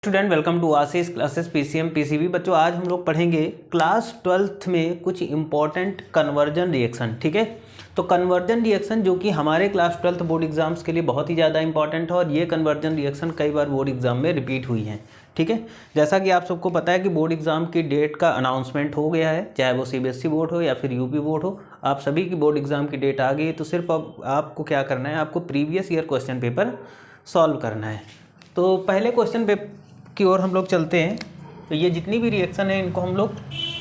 Student welcome to Ashish classes PCM PCB. बच्चों आज हम लोग पढ़ेंगे क्लास 12th में कुछ इंपॉर्टेंट कन्वर्जन रिएक्शन। ठीक है, तो कन्वर्जन रिएक्शन जो कि हमारे क्लास 12th बोर्ड एग्जाम्स के लिए बहुत ही ज़्यादा इंपॉर्टेंट है और ये कन्वर्जन रिएक्शन कई बार बोर्ड एग्जाम में रिपीट हुई हैं। ठीक है, जैसा कि आप सबको पता है कि बोर्ड एग्जाम की डेट का अनाउंसमेंट हो गया है, चाहे वो सीबीएसई बोर्ड हो या फिर यूपी बोर्ड हो, आप सभी की बोर्ड एग्जाम की डेट आ गई है। तो सिर्फ अब आपको क्या करना है, आपको previous year question paper solve करना है। तो पहले क्वेश्चन पेपर की ओर हम लोग चलते हैं। तो ये जितनी भी रिएक्शन है इनको हम लोग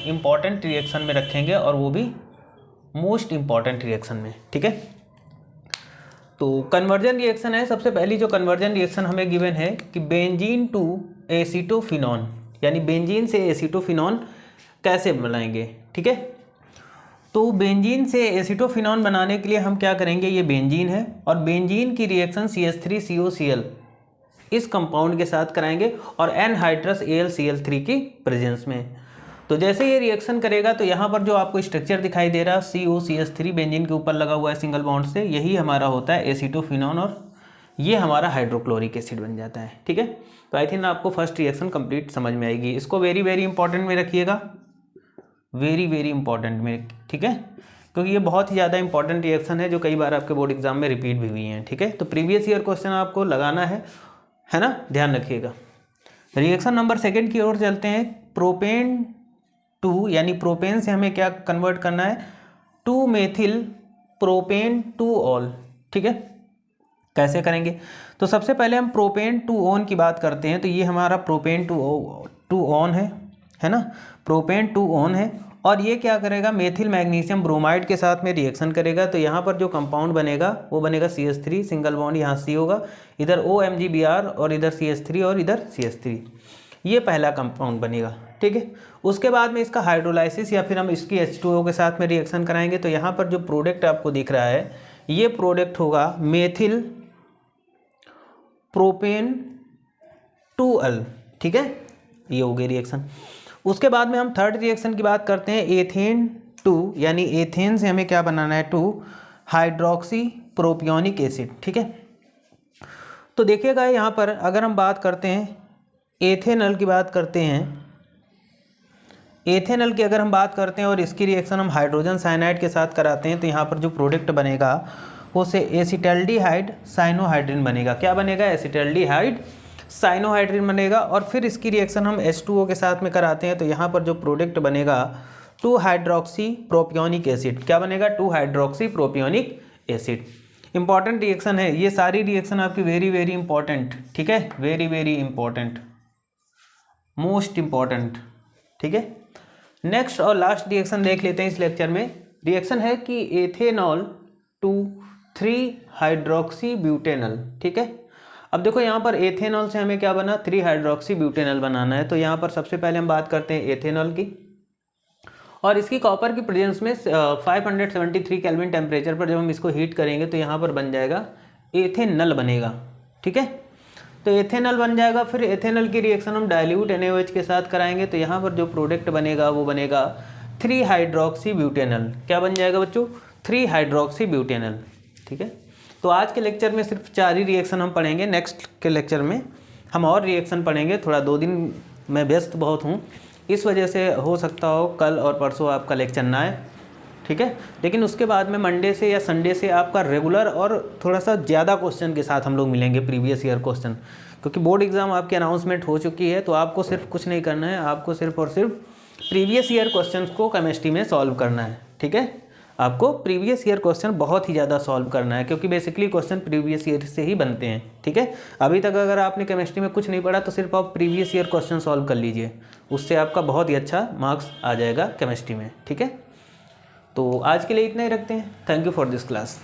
इम्पॉर्टेंट रिएक्शन में रखेंगे और वो भी मोस्ट इम्पॉर्टेंट रिएक्शन में। ठीक है, तो कन्वर्जन रिएक्शन है। सबसे पहली जो कन्वर्जन रिएक्शन हमें गिवन है कि बेंजीन टू एसीटोफिनॉन, यानी बेंजीन से एसीटोफिनॉन कैसे बनाएंगे। ठीक है, तो बेंजीन से एसीटोफिनॉन बनाने के लिए हम क्या करेंगे, ये बेंजीन है और बेंजीन की रिएक्शन CH3COCl इस कंपाउंड के साथ कराएंगे और एनहाइड्रस AlCl3 की प्रेजेंस में। तो जैसे ये रिएक्शन करेगा तो यहाँ पर जो आपको स्ट्रक्चर दिखाई दे रहा है COCH3 बेंजीन के ऊपर लगा हुआ है सिंगल बॉन्ड से, यही हमारा होता है एसीटोफिनॉन और ये हमारा हाइड्रोक्लोरिक एसिड बन जाता है। ठीक है, तो आई थिंक आपको फर्स्ट रिएक्शन कंप्लीट समझ में आएगी। इसको वेरी वेरी इंपॉर्टेंट में रखिएगा, वेरी वेरी इंपॉर्टेंट में। ठीक है, क्योंकि ये बहुत ही ज़्यादा इंपॉर्टेंट रिएक्शन है जो कई बार आपके बोर्ड एग्जाम में रिपीट भी हुई हैं। ठीक है, तो प्रीवियस ईयर क्वेश्चन आपको लगाना है ना, ध्यान रखिएगा। रिएक्शन नंबर सेकंड की ओर चलते हैं। प्रोपेन टू, यानी प्रोपेन से हमें क्या कन्वर्ट करना है, 2 मेथिल प्रोपेन टू ऑल। ठीक है, कैसे करेंगे, तो सबसे पहले हम प्रोपेन टू ऑन की बात करते हैं। तो ये हमारा प्रोपेन टू ऑन है ना, प्रोपेन टू ऑन है और ये क्या करेगा, मेथिल मैग्नीशियम ब्रोमाइड के साथ में रिएक्शन करेगा। तो यहाँ पर जो कंपाउंड बनेगा वो बनेगा CH3, सिंगल बॉन्ड यहाँ C होगा, इधर OMgBr और इधर CH3 और इधर CH3, ये पहला कंपाउंड बनेगा। ठीक है, उसके बाद में इसका हाइड्रोलाइसिस या फिर हम इसकी H2O के साथ में रिएक्शन कराएंगे। तो यहाँ पर जो प्रोडक्ट आपको दिख रहा है ये प्रोडक्ट होगा मेथिल प्रोपेन टू अल। ठीक है, ये हो गई रिएक्शन। उसके बाद में हम थर्ड रिएक्शन की बात करते हैं, एथेन टू, यानी एथेन से हमें क्या बनाना है, 2 हाइड्रोक्सी प्रोपियोनिक एसिड। ठीक है, तो देखिएगा यहाँ पर अगर हम बात करते हैं एथेनॉल की बात करते हैं, एथेनॉल की अगर हम बात करते हैं और इसकी रिएक्शन हम हाइड्रोजन साइनाइड के साथ कराते हैं तो यहाँ पर जो प्रोडक्ट बनेगा वो से एसिटल्डिहाइड साइनोहाइड्रिन बनेगा। क्या बनेगा, एसिटल्डिहाइड साइनोहाइड्रिन बनेगा। और फिर इसकी रिएक्शन हम H2O के साथ में कराते हैं तो यहाँ पर जो प्रोडक्ट बनेगा 2 हाइड्रोक्सी प्रोपियोनिक एसिड। क्या बनेगा, 2 hydroxy propionic acid. Important reaction है ये, सारी रिएक्शन आपकी वेरी वेरी इंपॉर्टेंट। ठीक है, very very important, most important. ठीक है, नेक्स्ट और लास्ट रिएक्शन देख लेते हैं इस लेक्चर में। रिएक्शन है कि एथेनॉल टू 3 हाइड्रोक्सी ब्यूटेनॉल। ठीक है, अब देखो यहाँ पर एथेनॉल से हमें क्या बना, 3 हाइड्रोक्सी ब्यूटेनॉल बनाना है। तो यहाँ पर सबसे पहले हम बात करते हैं एथेनॉल की और इसकी कॉपर की प्रेजेंस में 573 केल्विन टेम्परेचर पर जब हम इसको हीट करेंगे तो यहाँ पर बन जाएगा एथेनॉल बनेगा। ठीक है, तो एथेनॉल बन जाएगा। फिर एथेनॉल की रिएक्शन हम डाइल्यूट NaOH के साथ कराएंगे तो यहाँ पर जो प्रोडक्ट बनेगा वो बनेगा 3 हाइड्रोक्सी ब्यूटेनॉल। क्या बन जाएगा बच्चों, 3 हाइड्रोक्सी ब्यूटेनॉल। ठीक है, तो आज के लेक्चर में सिर्फ 4 ही रिएक्शन हम पढ़ेंगे। नेक्स्ट के लेक्चर में हम और रिएक्शन पढ़ेंगे। थोड़ा 2 दिन मैं व्यस्त बहुत हूँ, इस वजह से हो सकता हो कल और परसों आपका लेक्चर ना आए। ठीक है, लेकिन उसके बाद में मंडे से या संडे से आपका रेगुलर और थोड़ा सा ज़्यादा क्वेश्चन के साथ हम लोग मिलेंगे, प्रीवियस ईयर क्वेश्चन, क्योंकि बोर्ड एग्जाम आपकी अनाउंसमेंट हो चुकी है। तो आपको सिर्फ कुछ नहीं करना है, आपको सिर्फ और सिर्फ प्रीवियस ईयर क्वेश्चन को केमिस्ट्री में सॉल्व करना है। ठीक है, आपको प्रीवियस ईयर क्वेश्चन बहुत ही ज़्यादा सॉल्व करना है क्योंकि बेसिकली क्वेश्चन प्रीवियस ईयर से ही बनते हैं। ठीक है, अभी तक अगर आपने केमिस्ट्री में कुछ नहीं पढ़ा तो सिर्फ आप प्रीवियस ईयर क्वेश्चन सॉल्व कर लीजिए, उससे आपका बहुत ही अच्छा मार्क्स आ जाएगा केमिस्ट्री में। ठीक है, तो आज के लिए इतना ही रखते हैं। Thank you for this class.